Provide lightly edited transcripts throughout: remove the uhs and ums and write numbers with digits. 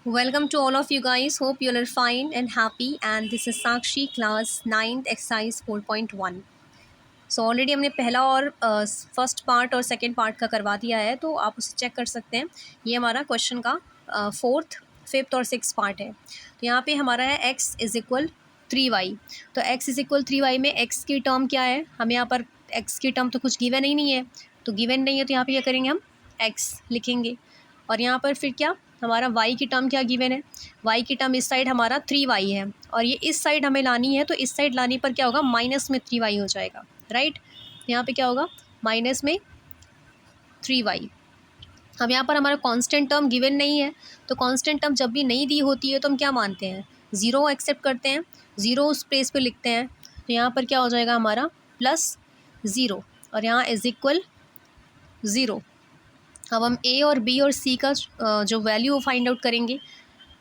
Welcome to all of you guys. Hope you all are fine and happy. And this is Sakshi, class 9th exercise 4.1. So already हमने पहला और first part और second part का करवा दिया है, तो आप उसे चेक कर सकते हैं। ये हमारा क्वेश्चन का फोर्थ, फिफ्थ और सिक्स पार्ट है। तो यहाँ पे हमारा है x इज़ इक्वल 3y। तो x इज़ इक्वल 3y में x की टर्म क्या है, हमें यहाँ पर x की टर्म तो कुछ गिवन ही नहीं है, तो गिवन नहीं है तो यहाँ पे क्या करेंगे, हम x लिखेंगे। और यहाँ पर फिर क्या, हमारा y की टर्म क्या गिवन है, y की टर्म इस साइड हमारा 3y है, और ये इस साइड हमें लानी है, तो इस साइड लाने पर क्या होगा, माइनस में 3y हो जाएगा, राइट। यहाँ पे क्या होगा, माइनस में 3y। अब यहाँ पर हमारा कांस्टेंट टर्म गिवन नहीं है, तो कांस्टेंट टर्म जब भी नहीं दी होती है तो हम क्या मानते हैं, ज़ीरो एक्सेप्ट करते हैं, ज़ीरो उस प्लेस पे लिखते हैं। तो यहाँ पर क्या हो जाएगा हमारा प्लस ज़ीरो, और यहाँ इज इक्वल ज़ीरो। अब हम a और b और c का जो वैल्यू फाइंड आउट करेंगे,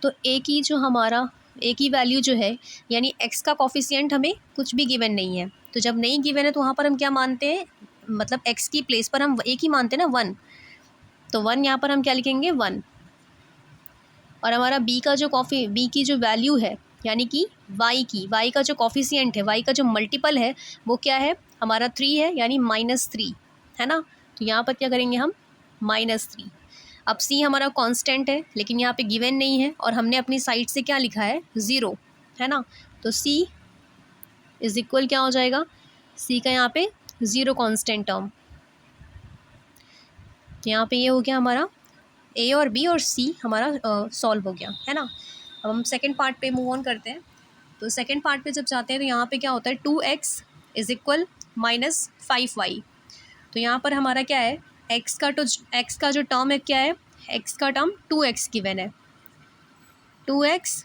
तो a की जो हमारा a की वैल्यू जो है, यानी x का कॉफिशिएंट हमें कुछ भी गिवन नहीं है, तो जब नहीं गिवन है तो वहाँ पर हम क्या मानते हैं, मतलब x की प्लेस पर हम एक ही मानते हैं ना, 1। तो 1 यहाँ पर हम क्या लिखेंगे, 1। और हमारा b की जो वैल्यू है, यानी कि y का जो कॉफिशिएंट है, y का जो मल्टीपल है वो क्या है, हमारा 3 है, यानी -3 है ना। तो यहाँ पर क्या करेंगे हम, -3। अब c हमारा कांस्टेंट है, लेकिन यहाँ पे गिवन नहीं है, और हमने अपनी साइड से क्या लिखा है, 0 है ना। तो c इज इक्वल क्या हो जाएगा, c का यहाँ पे 0 कांस्टेंट टर्म। तो यहाँ पे ये हो गया हमारा a और b और c हमारा सॉल्व हो गया, है ना। अब हम सेकेंड पार्ट पे मूव ऑन करते हैं। तो सेकेंड पार्ट पे जब जाते हैं तो यहाँ पे क्या होता है, 2x इज इक्वल -5y। तो यहाँ पर हमारा क्या है, x का जो टर्म है क्या है, x का टर्म 2x गिवन है, 2x,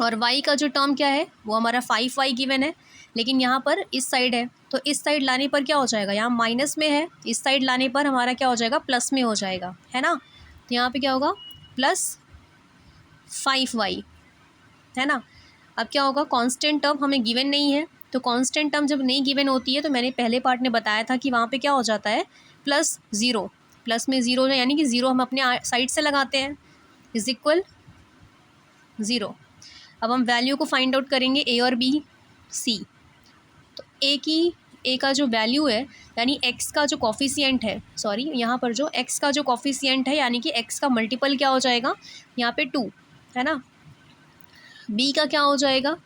और y का जो टर्म क्या है वो हमारा 5y गिवन है, लेकिन यहाँ पर इस साइड है, तो इस साइड लाने पर क्या हो जाएगा, यहाँ माइनस में है, इस साइड लाने पर हमारा क्या हो जाएगा, प्लस में हो जाएगा, है ना। तो यहाँ पे क्या होगा, +5y, है ना। अब क्या होगा, कांस्टेंट टर्म हमें गिवन नहीं है, तो कांस्टेंट टर्म जब नहीं गिवन होती है तो मैंने पहले पार्ट में बताया था कि वहाँ पे क्या हो जाता है, +0, प्लस में 0 है, यानी कि 0 हम अपने साइड से लगाते हैं, इज इक्वल 0। अब हम वैल्यू को फाइंड आउट करेंगे, a और b, c। तो a का जो वैल्यू है, यानी x का जो कॉफिशिएंट है, सॉरी यहाँ पर जो x का जो कॉफिशिएंट है, यानी कि x का मल्टीपल क्या हो जाएगा, यहाँ पे 2 है ना। b का क्या हो जाएगा,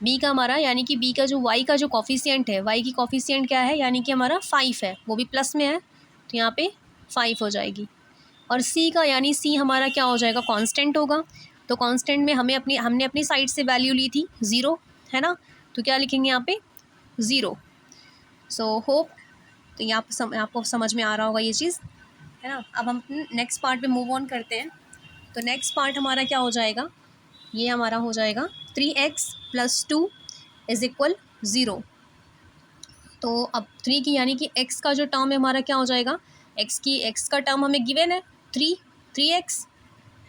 b का हमारा, यानी कि b का जो y का जो कॉफिशिएंट है, y की कॉफिशिएंट क्या है, यानी कि हमारा 5 है, वो भी प्लस में है, तो यहाँ पे 5 हो जाएगी। और c का, यानी c हमारा क्या हो जाएगा, कांस्टेंट होगा, तो कांस्टेंट में हमने अपनी साइड से वैल्यू ली थी 0, है ना। तो क्या लिखेंगे यहाँ पे, 0। सो होप तो यहाँ पर आपको समझ में आ रहा होगा ये चीज़, है ना। अब हम नेक्स्ट पार्ट पे मूव ऑन करते हैं। तो नेक्स्ट पार्ट हमारा क्या हो जाएगा, ये हमारा हो जाएगा 3x + 2 इज इक्वल 0। तो अब 3 की, यानी कि x का जो टर्म है हमारा क्या हो जाएगा, x का टर्म हमें गिवन है 3x,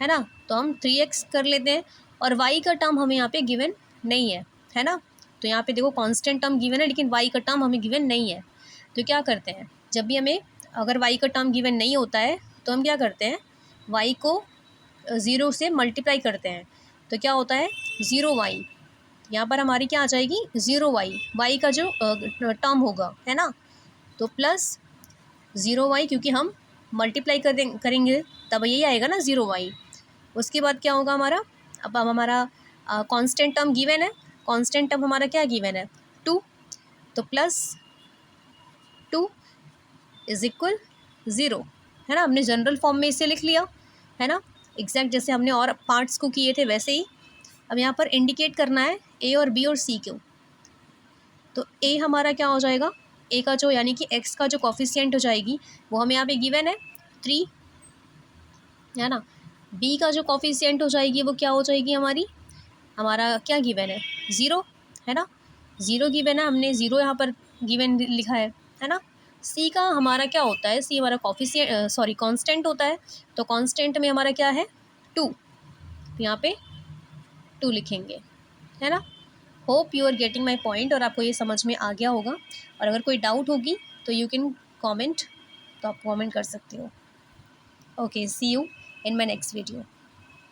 है ना। तो हम 3x कर लेते हैं, और y का टर्म हमें यहाँ पे गिवन नहीं है ना। तो यहाँ पे देखो कांस्टेंट टर्म गिवन है, लेकिन y का टर्म हमें गिवन नहीं है। तो क्या करते हैं, जब भी हमें अगर y का टर्म गिवन नहीं होता है तो हम क्या करते हैं, y को 0 से मल्टीप्लाई करते हैं, तो क्या होता है 0y। यहाँ पर हमारी क्या आ जाएगी, 0y का जो टर्म होगा, है ना। तो +0y, क्योंकि हम मल्टीप्लाई करेंगे तब यही आएगा ना 0y। उसके बाद क्या होगा हमारा, अब हमारा कांस्टेंट टर्म गिवन है, कांस्टेंट टर्म हमारा क्या गिवन है, 2। तो +2 इज इक्वल 0, है ना। हमने जनरल फॉर्म में इसे लिख लिया, है ना, एग्जैक्ट जैसे हमने और पार्ट्स को किए थे वैसे ही। अब यहाँ पर इंडिकेट करना है a और b और c को। तो a हमारा क्या हो जाएगा, a का जो, यानी कि x का जो कॉफिशिएंट हो जाएगी वो हमें यहाँ पे गिवन है 3, है ना। b का जो कॉफिशिएंट हो जाएगी वो क्या हो जाएगी हमारा क्या गिवन है, 0, है ना। 0 गिवन है, हमने 0 यहाँ पर गिवन लिखा है ना। c का हमारा क्या होता है, c हमारा कांस्टेंट होता है, तो कांस्टेंट में हमारा क्या है, 2, यहाँ पे 2 लिखेंगे, है ना। Hope you are getting my point, और आपको ये समझ में आ गया होगा। और अगर कोई डाउट होगी तो यू कैन कॉमेंट, तो आप कॉमेंट कर सकते हो। Okay, see you in my next video.